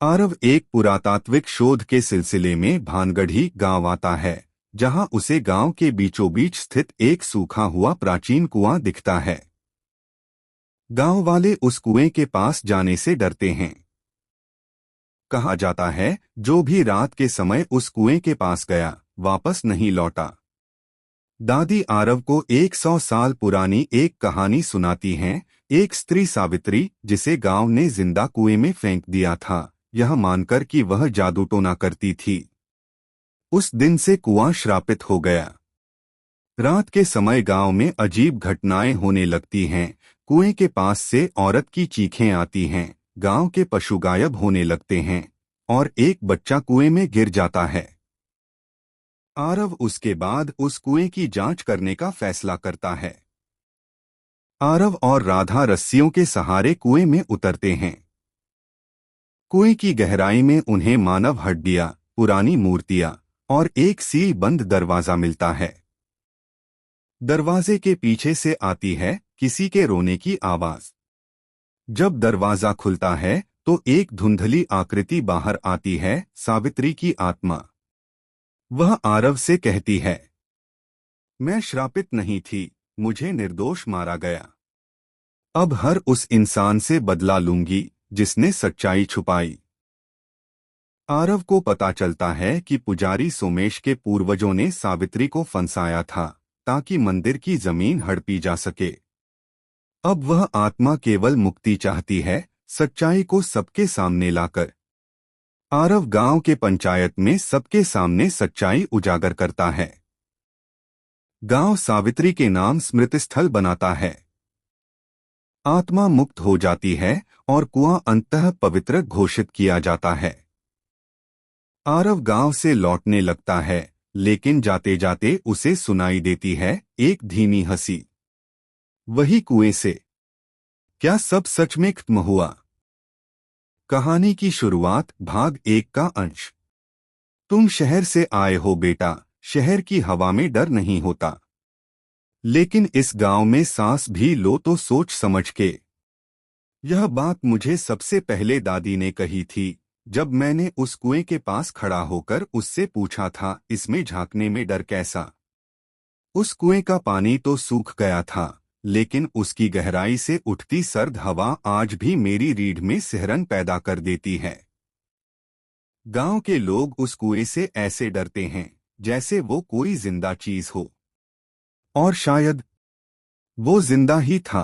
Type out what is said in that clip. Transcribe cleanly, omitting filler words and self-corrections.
आरव एक पुरातात्विक शोध के सिलसिले में भानगढ़ी गांव आता है, जहां उसे गांव के बीचों बीच स्थित एक सूखा हुआ प्राचीन कुआं दिखता है। गांव वाले उस कुएं के पास जाने से डरते हैं। कहा जाता है, जो भी रात के समय उस कुएं के पास गया, वापस नहीं लौटा। दादी आरव को 100 साल पुरानी एक कहानी सुनाती हैं। एक स्त्री सावित्री, जिसे गांव ने जिंदा कुएं में फेंक दिया था, यह मानकर कि वह जादू टोना करती थी। उस दिन से कुआं श्रापित हो गया। रात के समय गांव में अजीब घटनाएं होने लगती हैं। कुएं के पास से औरत की चीखें आती हैं, गांव के पशु गायब होने लगते हैं और एक बच्चा कुएं में गिर जाता है। आरव उसके बाद उस कुएं की जांच करने का फैसला करता है। आरव और राधा रस्सियों के सहारे कुएं में उतरते हैं। कुएं की गहराई में उन्हें मानव हड्डियां, पुरानी मूर्तियां और एक सील बंद दरवाजा मिलता है। दरवाजे के पीछे से आती है किसी के रोने की आवाज। जब दरवाजा खुलता है तो एक धुंधली आकृति बाहर आती है, सावित्री की आत्मा। वह आरव से कहती है, मैं श्रापित नहीं थी, मुझे निर्दोष मारा गया। अब हर उस इंसान से बदला लूंगी जिसने सच्चाई छुपाई। आरव को पता चलता है कि पुजारी सोमेश के पूर्वजों ने सावित्री को फंसाया था ताकि मंदिर की जमीन हड़पी जा सके। अब वह आत्मा केवल मुक्ति चाहती है, सच्चाई को सबके सामने लाकर। आरव गांव के पंचायत में सबके सामने सच्चाई उजागर करता है। गांव सावित्री के नाम स्मृतिस्थल बनाता है। आत्मा मुक्त हो जाती है और कुआं अंततः पवित्र घोषित किया जाता है। आरव गांव से लौटने लगता है, लेकिन जाते जाते उसे सुनाई देती है एक धीमी हंसी। वही कुएं से। क्या सब सच में खत्म हुआ? कहानी की शुरुआत भाग 1 का अंश। तुम शहर से आए हो बेटा, शहर की हवा में डर नहीं होता, लेकिन इस गांव में सांस भी लो तो सोच समझ के। यह बात मुझे सबसे पहले दादी ने कही थी, जब मैंने उस कुएं के पास खड़ा होकर उससे पूछा था, इसमें झांकने में डर कैसा? उस कुएं का पानी तो सूख गया था, लेकिन उसकी गहराई से उठती सर्द हवा आज भी मेरी रीढ़ में सिहरन पैदा कर देती है। गांव के लोग उस कुएं से ऐसे डरते हैं जैसे वो कोई जिंदा चीज हो। और शायद वो जिंदा ही था।